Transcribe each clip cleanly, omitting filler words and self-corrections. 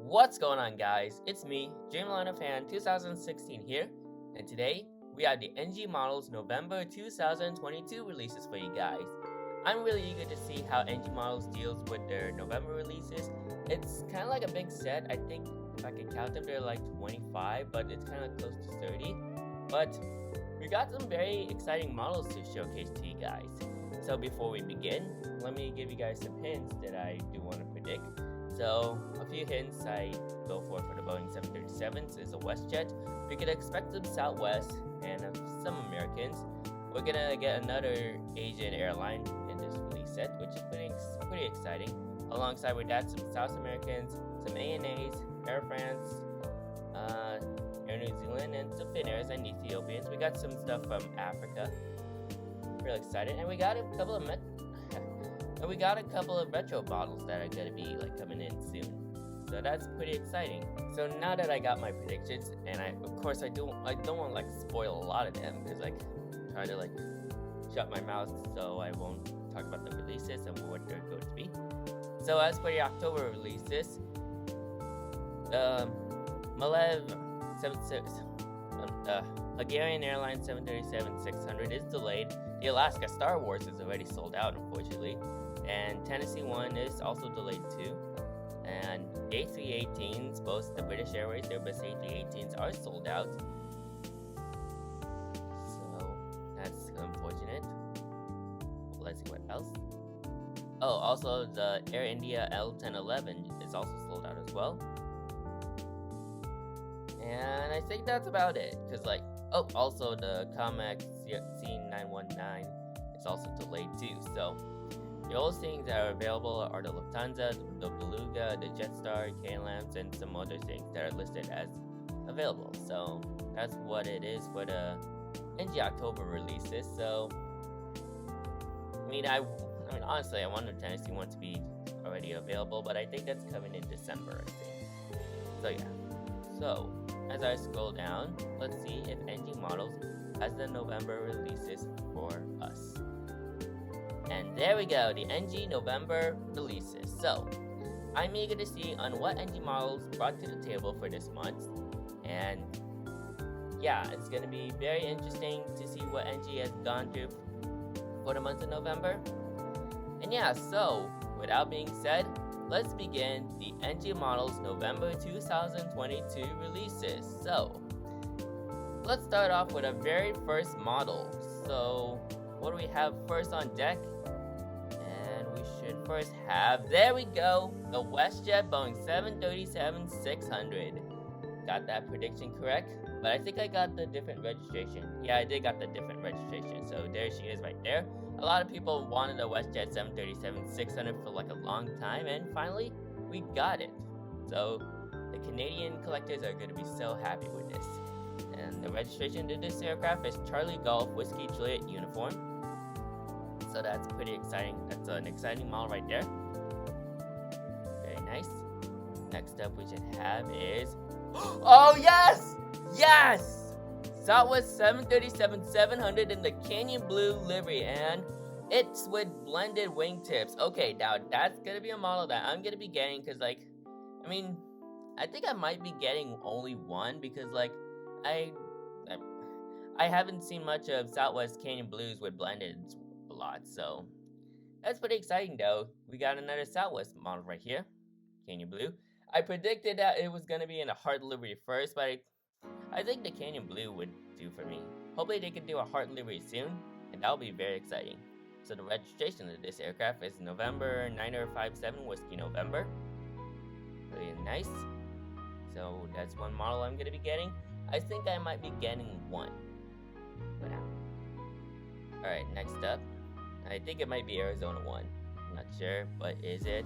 What's going on, guys? It's me, Dreamliner Fan 2016 here, and today we have the NG Models November 2022 releases for you guys. I'm really eager to see how NG Models deals with their November releases. It's kind of like a big set. I think if I can count them, they're like 25, but it's kind of close to 30. But we got some very exciting models to showcase to you guys. So before we begin, let me give you guys some hints that I do want to predict. So a few hints I go for the Boeing 737s is a WestJet. We could expect some Southwest and some Americans. We're gonna get another Asian airline in this release set, which is pretty exciting. Alongside with that, some South Americans, some ANAs, Air France, Air New Zealand, and some Finnairs and Ethiopians. We got some stuff from Africa. Really excited, and we got a couple of retro models that are gonna be coming in soon. So that's pretty exciting. So now that I got my predictions, and of course I don't want to spoil a lot of them because try to shut my mouth so I won't talk about the releases and what they're going to be. So as for the October releases, Hungarian Airlines 737-600 is delayed. The Alaska Star Wars is already sold out, unfortunately. And Tennessee one is also delayed too. And A318s, both the British Airways, their best A318s are sold out. So that's unfortunate. Let's see what else. Oh, also the Air India L1011 is also sold out as well. And I think that's about it. Also the Comex C919 is also delayed too. So the only things that are available are the Lufthansa, the Beluga, the Jetstar, KLMs, and some other things that are listed as available. So that's what it is for the NG October releases. So honestly, I want the Tennessee one to be already available, but I think that's coming in December, I think. So yeah. So as I scroll down, let's see if NG Models has the November releases for us. And there we go, the NG November releases. So I'm eager to see on what NG Models brought to the table for this month. And yeah, it's going to be very interesting to see what NG has gone through for the month of November. And yeah, so without being said, let's begin the NG Models November 2022 releases. So let's start off with our very first model. So what do we have first on deck? And we should first have, there we go, the WestJet Boeing 737-600. Got that prediction correct? But I think I got the different registration. Yeah, I did got the different registration. So there she is right there. A lot of people wanted a WestJet 737-600 for a long time, and finally, we got it. So the Canadian collectors are going to be so happy with this. And the registration to this aircraft is Charlie Golf Whiskey Juliet Uniform. So that's pretty exciting. That's an exciting model right there. Very nice. Next up we should have is... Oh, yes! Yes! Southwest 737-700 in the Canyon Blue livery, and it's with blended wingtips. Okay, now that's gonna be a model that I'm gonna be getting because, I think I might be getting only one because, I haven't seen much of Southwest Canyon Blues with blended a lot, so that's pretty exciting though. We got another Southwest model right here, Canyon Blue. I predicted that it was gonna be in a hard livery first, but I think the Canyon Blue would do for me. Hopefully they can do a heart livery soon, and that'll be very exciting. So the registration of this aircraft is November 9057 Whiskey November. Really nice. So that's one model I'm going to be getting. I think I might be getting one for now. Alright, next up. I think it might be Arizona 1. I'm not sure, but is it?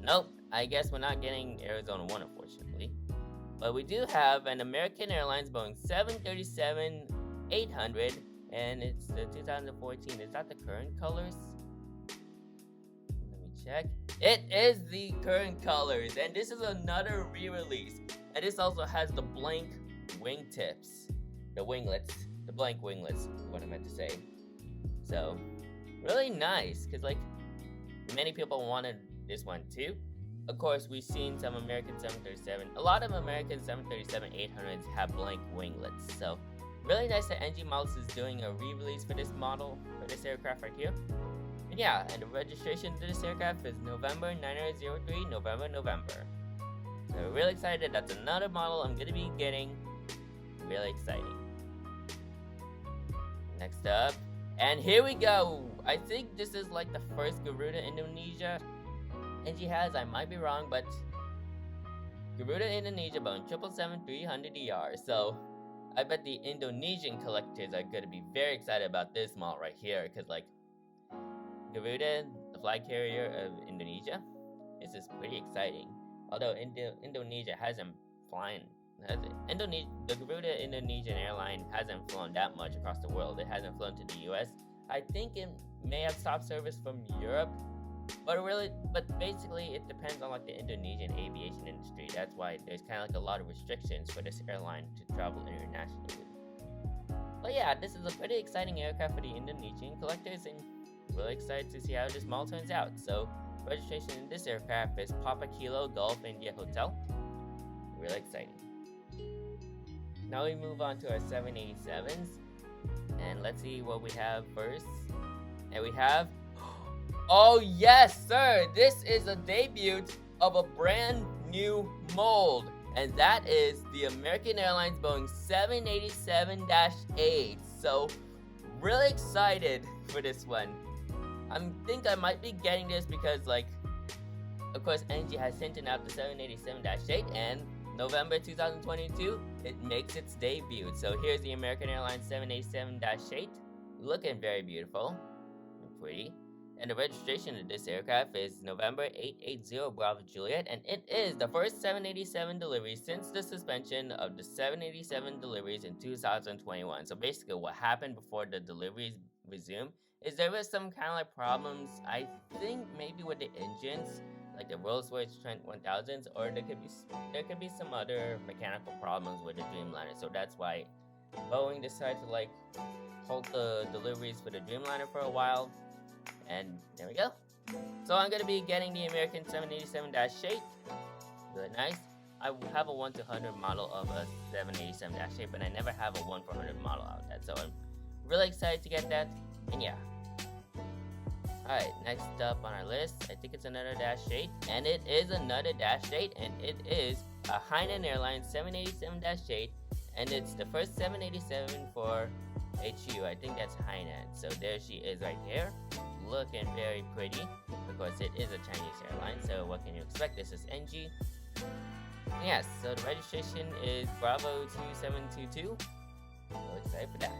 Nope, I guess we're not getting Arizona 1, unfortunately. But we do have an American Airlines Boeing 737-800, and it's the 2014. Is that the current colors? Let me check. It is the current colors, and this is another re-release. And this also has the blank wingtips. The winglets. The blank winglets is what I meant to say. So, really nice, because many people wanted this one too. of course, we've seen some American 737. A lot of American 737-800s have blank winglets, so really nice that NG Models is doing a re-release for this model, for this aircraft right here. And yeah, and the registration to this aircraft is November 9003, November. So really excited. That's another model I'm gonna be getting. Really exciting. Next up, and here we go. I think this is like the first Garuda Indonesia NG has. I might be wrong, but Garuda Indonesia Boeing 777-300ER. So I bet the Indonesian collectors are gonna be very excited about this model right here, because like Garuda, the flag carrier of Indonesia, this is pretty exciting. Although Indonesia hasn't flown, the Garuda Indonesian airline hasn't flown that much across the world. It hasn't flown to the US. I think it may have stopped service from Europe, but basically it depends on like the Indonesian aviation industry. That's why there's kind of like a lot of restrictions for this airline to travel internationally. But yeah, this is a pretty exciting aircraft for the Indonesian collectors, and really excited to see how this model turns out. So registration in this aircraft is Papa Kilo Golf India Hotel. Really exciting. Now we move on to our 787s, and let's see what we have first. And we have, oh yes sir, this is a debut of a brand new mold, and that is the American Airlines Boeing 787-8. So really excited for this one. I think I might be getting this because, like, of course, NG has sent out the 787-8, and November 2022, it makes its debut. So here's the American Airlines 787-8, looking very beautiful and pretty. And the registration of this aircraft is November 880 Bravo Juliet, and it is the first 787 delivery since the suspension of the 787 deliveries in 2021. So basically what happened before the deliveries resumed is there was some kind of like problems, I think maybe with the engines, like the Rolls-Royce Trent 1000s, or there could be some other mechanical problems with the Dreamliner. So that's why Boeing decided to like hold the deliveries for the Dreamliner for a while. And there we go. So I'm gonna be getting the American 787-8. Really nice. I have a 1-100 model of a 787-8, but I never have a 1-400 model out of that. So I'm really excited to get that. And yeah. Alright, next up on our list, I think it's another Dash 8. And it is another Dash 8, and it is a Hainan Airlines 787-8. And it's the first 787 for HU. I think that's Hainan. So there she is right here, looking very pretty. Of course, it is a Chinese airline, so what can you expect? This is NG. Yes, so the registration is Bravo 2722. So excited for that.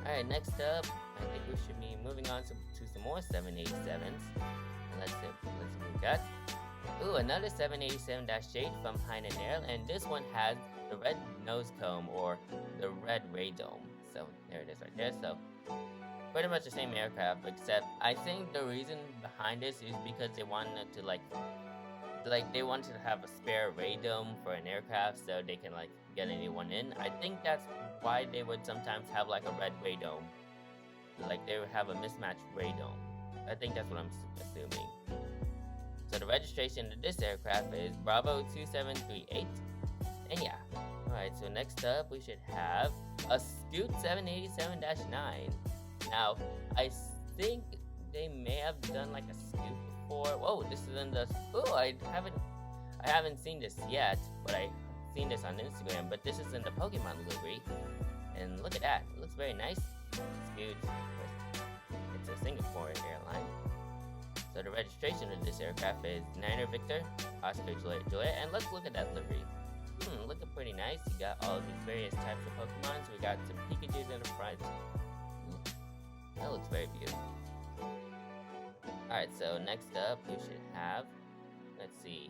Alright, next up, I think we should be moving on to some more 787s. And let's see what we got. Ooh, another 787-8 from Hainan Air, and this one has the red nose cone, or the red radome. So there it is right there. So pretty much the same aircraft, except I think the reason behind this is because they wanted to they wanted to have a spare radome for an aircraft so they can like get a new one in. I think that's why they would sometimes have like a red radome. Like they would have a mismatched radome. I think that's what I'm assuming. So the registration of this aircraft is Bravo 2738. And yeah. Alright, so next up we should have a Scoot 787-9. Now, I think they may have done like a Scoot before. Whoa, this is in the... Oh, I haven't seen this yet, but I've seen this on Instagram. But this is in the Pokemon livery. And look at that. It looks very nice. Scoot. It's a Singapore airline. So the registration of this aircraft is Niner Victor, Oscar Juliet. And let's look at that livery. Looking pretty nice. You got all of these various types of Pokemons. We got some Pikachus in the front. That looks very beautiful. Alright, so next up we should have, let's see,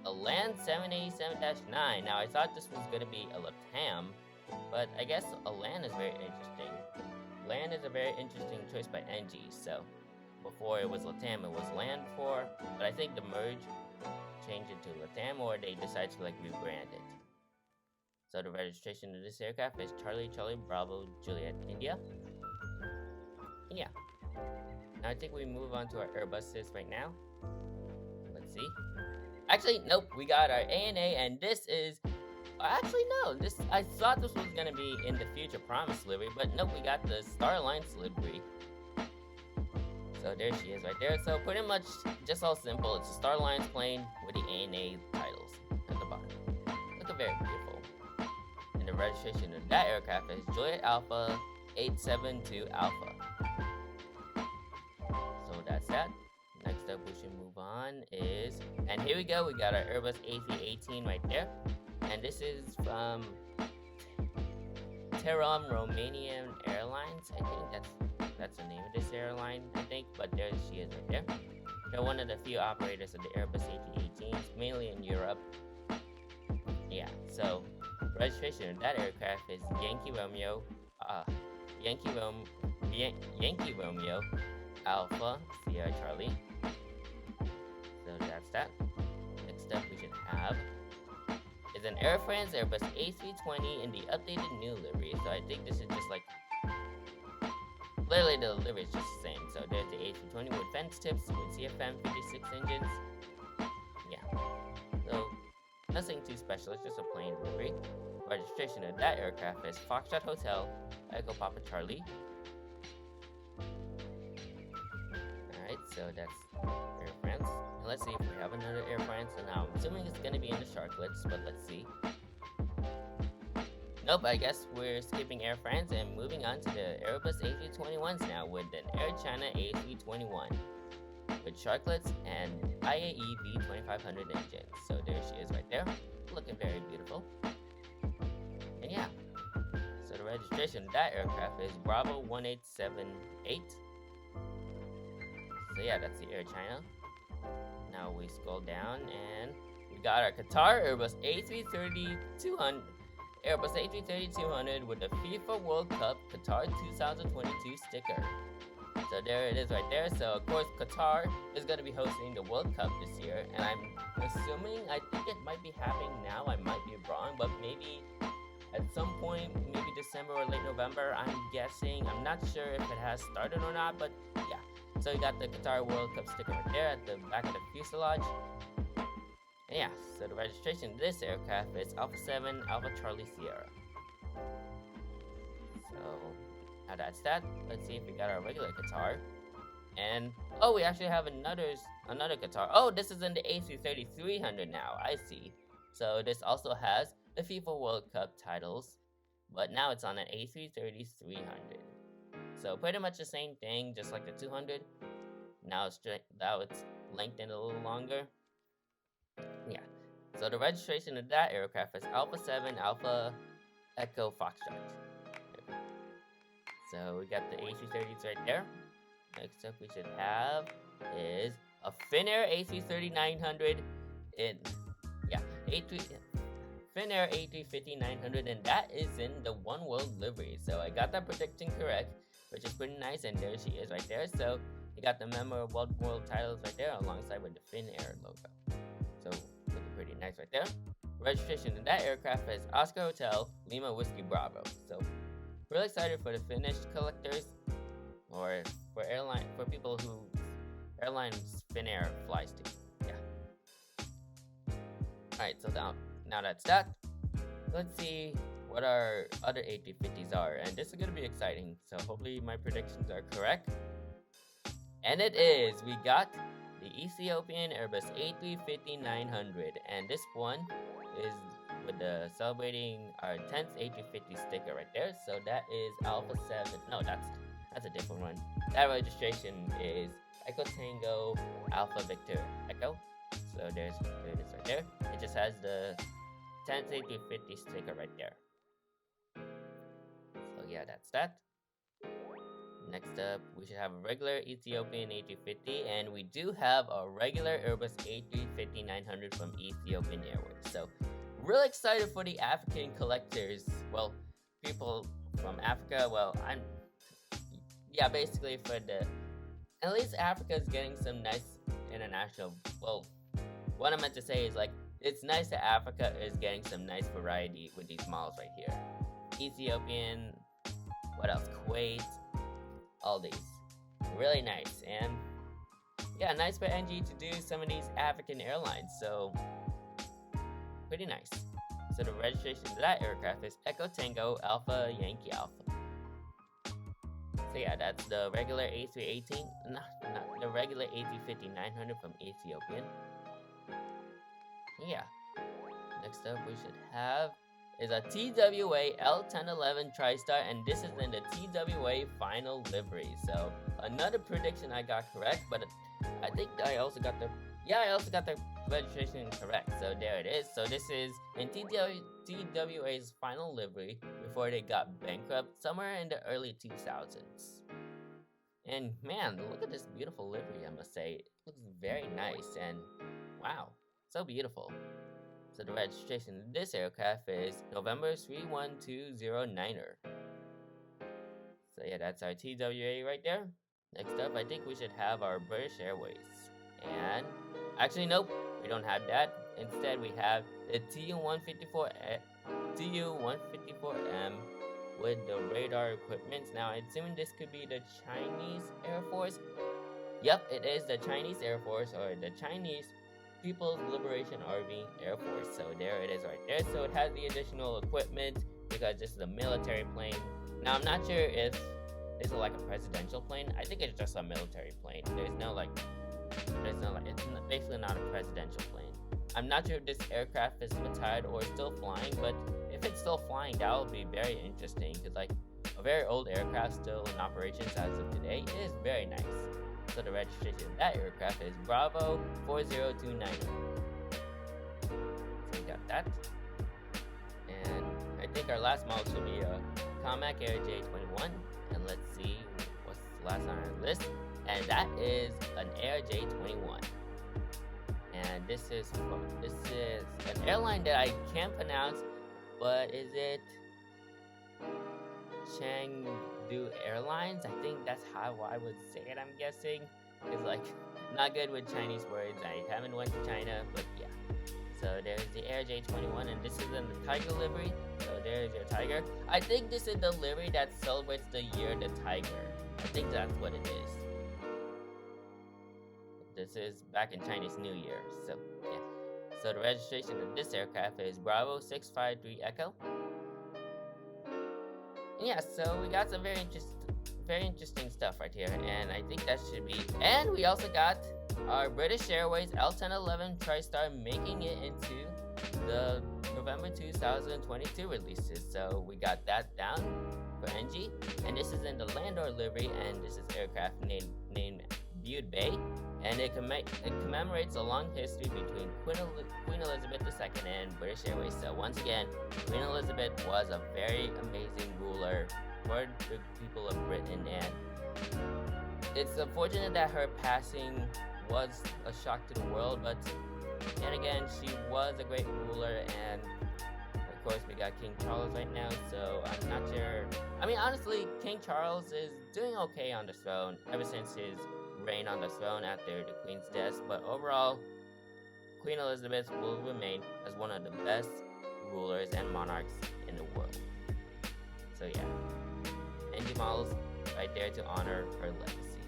a Land 787-9. Now I thought this was going to be a LATAM, but I guess a Land is very interesting. Land is a very interesting choice by NG. So before it was LATAM, it was Land before, but I think the merge changed it to LATAM, or they decided to like rebrand it. So the registration of this aircraft is Charlie Bravo Juliet India. And yeah. Now I think we move on to our Airbuses right now. see. Actually, nope, we got our ANA, and this is... Actually, no, I thought this was gonna be in the Future Promise livery, but nope, we got the Star Alliance livery. So there she is right there. So pretty much just all simple. It's a Star Alliance plane with the ANA titles at the bottom. Looking very beautiful. And the registration of that aircraft is Juliet Alpha 872 Alpha. So that's that. Next up we should move on is, and here we go, we got our Airbus A318 right there. And this is from Terom Romanian Airlines. I think that's the name of this airline, I think, but there she is right there. They're one of the few operators of the Airbus A318s, mainly in Europe. Yeah, so registration of that aircraft is Yankee Romeo Alpha Sierra Charlie. So that's that. Next up we should have is an Air France Airbus A320 in the updated new livery. So I think this is just like, literally the livery is just the same. So there's the A320 with fence tips with CFM 56 engines. Yeah. So nothing too special, it's just a plain livery. Registration of that aircraft is Foxtrot Hotel, Echo Papa Charlie. Alright, so that's Air France. And let's see if we have another Air France. And now I'm assuming it's gonna be in the Sharklets, but let's see. Nope, I guess we're skipping Air France and moving on to the Airbus A321s now with an Air China A321 with Sharklets and IAE V2500 engines. So there she is right there, looking very beautiful. And yeah, so the registration of that aircraft is Bravo 1878. So yeah, that's the Air China. Now we scroll down and we got our Qatar Airbus A330-200. Airbus A330-200 with the FIFA World Cup Qatar 2022 sticker. So there it is right there. So of course Qatar is going to be hosting the World Cup this year, and I'm assuming, I think it might be happening now, I might be wrong, but maybe at some point, maybe December or late November, I'm guessing. I'm not sure if it has started or not, but yeah. So you got the Qatar World Cup sticker right there at the back of the fuselage. And yeah, so the registration of this aircraft is Alpha 7 Alpha Charlie Sierra. So now that's that. Let's see if we got our regular Qatar. And oh, we actually have another Qatar. Oh, this is in the A330-300 now. I see. So this also has the FIFA World Cup titles, but now it's on an A330-300. So pretty much the same thing, just like the 200. Now it's lengthened a little longer. Yeah. So the registration of that aircraft is Alpha 7 Alpha Echo Foxtrot. So we got the A330s right there. Next up we should have is a Finnair A330-900 in Finnair A350-900, and that is in the One World livery. So I got that prediction correct, which is pretty nice, and there she is right there. So you got the memorable One World titles right there alongside with the Finnair logo. So looking pretty nice right there. Registration of that aircraft is Oscar Hotel Lima Whiskey Bravo. So really excited for the Finnish collectors, or for people who airlines Finnair flies to. Yeah. Alright, so now that's that. Let's see what our other A350s are, and this is going to be exciting, so hopefully my predictions are correct. And it is! We got the Ethiopian Airbus A350-900, and this one is with the celebrating our 10th A350 sticker right there. So that is Alpha 7, no, that's a different one. That registration is Echo Tango Alpha Victor Echo. So there it is right there. It just has the 10th A350 sticker right there. So yeah, that's that. Next up, we should have a regular Ethiopian A350, and we do have a regular Airbus A350-900 from Ethiopian Airways. So really excited for the African collectors. Well, people from Africa. Well, basically for at least Africa is getting some nice international. Well, what I meant to say is, like, it's nice that Africa is getting some nice variety with these models right here. Ethiopian, what else? Kuwait, all these. Really nice. And yeah, nice for NG to do some of these African airlines. So pretty nice. So the registration of that aircraft is Echo Tango Alpha Yankee Alpha. So yeah, that's the regular A318, not the regular A350-900 from Ethiopian. Yeah. Next up we should have is a TWA L1011 TriStar, and this is in the TWA final livery. So another prediction I got correct, but I think I also got the registration correct. So there it is. So this is in TWA's final livery before they got bankrupt somewhere in the early 2000s. And man, look at this beautiful livery, I must say. It looks very nice and wow, so beautiful. So the registration of this aircraft is November 31209er. So yeah, that's our TWA right there. Next up, I think we should have our British Airways. And actually, nope, we don't have that. Instead, we have the TU-154M with the radar equipment. Now, I'm assuming this could be the Chinese Air Force. Yep, it is the Chinese Air Force, or the Chinese People's Liberation Army Air Force. So there it is right there. So it has the additional equipment because this is a military plane. Now, I'm not sure if this is like a presidential plane. I think it's just a military plane. It's basically not a presidential plane. I'm not sure if this aircraft is retired or still flying, but if it's still flying, that would be very interesting because like a very old aircraft still in operations as of today is very nice. So the registration of that aircraft is Bravo 4029. So we got that. And I think our last model should be a Comac Air J21. And let's see what's last on our list. And that is an Air J21. And this is an airline that I can't pronounce, but is it Chengdu Airlines? I think that's how I would say it, I'm guessing. It's like not good with Chinese words. I haven't went to China, but yeah. So there's the Air J21, and this is in the Tiger livery. So there's your Tiger. I think this is the livery that celebrates the year the Tiger. I think that's what it is. This is back in Chinese New Year. So yeah. So the registration of this aircraft is Bravo 653 Echo. Yeah, so we got some very interesting stuff right here, and I think that should be. And we also got our British Airways L1011 TriStar making it into the November 2022 releases. So we got that down for NG, and this is in the Landor livery, and this is aircraft named Bude Bay, and it commemorates a long history between Queen Elizabeth II and British Airways. So once again, Queen Elizabeth was a very amazing ruler for the people of Britain, and it's unfortunate that her passing was a shock to the world, but then again, she was a great ruler, and of course we got King Charles right now, so I'm not sure. I mean, honestly, King Charles is doing okay on the throne ever since his reign on the throne after the Queen's death, but overall, Queen Elizabeth will remain as one of the best rulers and monarchs in the world. So yeah, NG models right there to honor her legacy.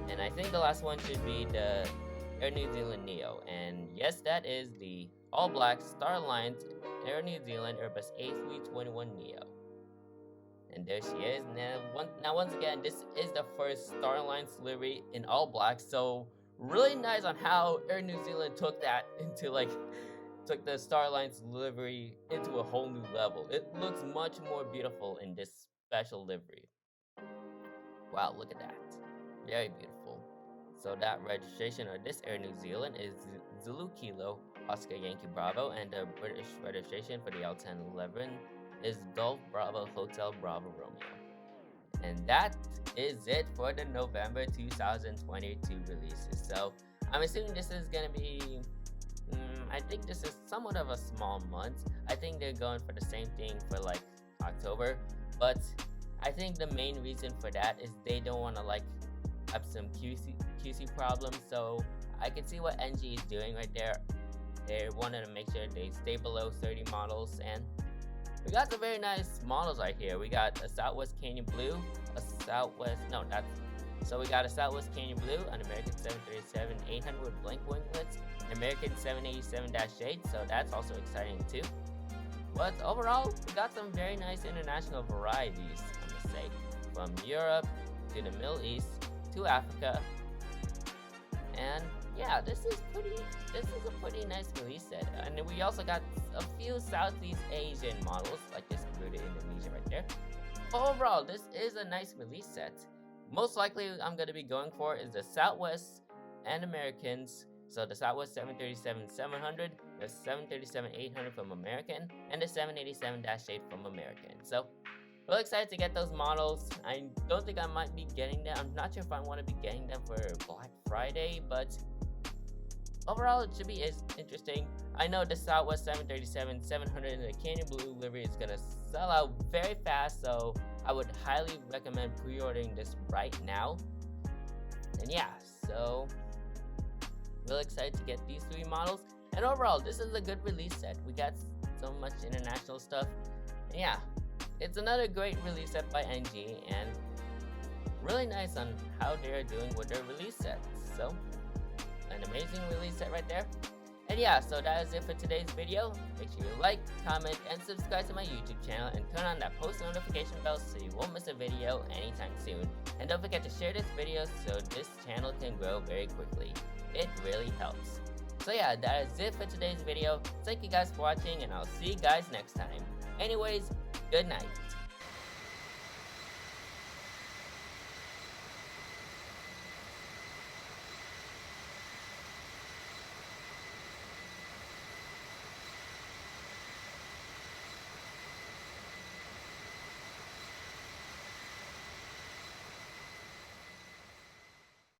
And I think the last one should be the Air New Zealand Neo, and yes, that is the all-black Star Alliance Air New Zealand Airbus A321 Neo. And there she is. Now once again, this is the first Star Alliance livery in all black, so really nice on how Air New Zealand took the Star Alliance livery into a whole new level. It looks much more beautiful in this special livery. Wow, look at that. Very beautiful. So that registration of this Air New Zealand is Zulu Kilo Oscar Yankee Bravo, and the British registration for the L1011 is Golf Bravo Hotel Bravo Romeo. And that is it for the November 2022 releases. So I'm assuming this is gonna be I think this is somewhat of a small month. I think they're going for the same thing for like October, but I think the main reason for that is they don't want to like have some QC problems. So I can see what NG is doing right there. They wanted to make sure they stay below 30 models, and we got some very nice models right here. We got a Southwest Canyon Blue, a Southwest, no, that's So we got a Southwest Canyon Blue, an American 737-800 with blank winglets, an American 787-8, so that's also exciting too. But overall, we got some very nice international varieties, I must say, from Europe to the Middle East to Africa. And yeah, this is a pretty nice release set. And then we also got a few Southeast Asian models, like this rooted Indonesia right there. Overall, this is a nice release set. Most likely I'm going to be going for is the Southwest and Americans. So the Southwest 737-700, the 737-800 from American, and the 787-8 from American. So really excited to get those models. I don't think I might be getting them. I'm not sure if I want to be getting them for Black Friday, but overall it should be interesting. I know the Southwest 737-700 in the Canyon Blue livery is going to sell out very fast, so I would highly recommend pre-ordering this right now. And yeah, so really excited to get these 3 models. And overall, this is a good release set. We got so much international stuff. And yeah, it's another great release set by NG, and really nice on how they're doing with their release sets. So, an amazing release set right there. And yeah, so that is it for today's video. Make sure you like, comment, and subscribe to my YouTube channel, and turn on that post notification bell so you won't miss a video anytime soon. And don't forget to share this video so this channel can grow very quickly. It really helps. So yeah, that is it for today's video. Thank you guys for watching, and I'll see you guys next time. Anyways, good night.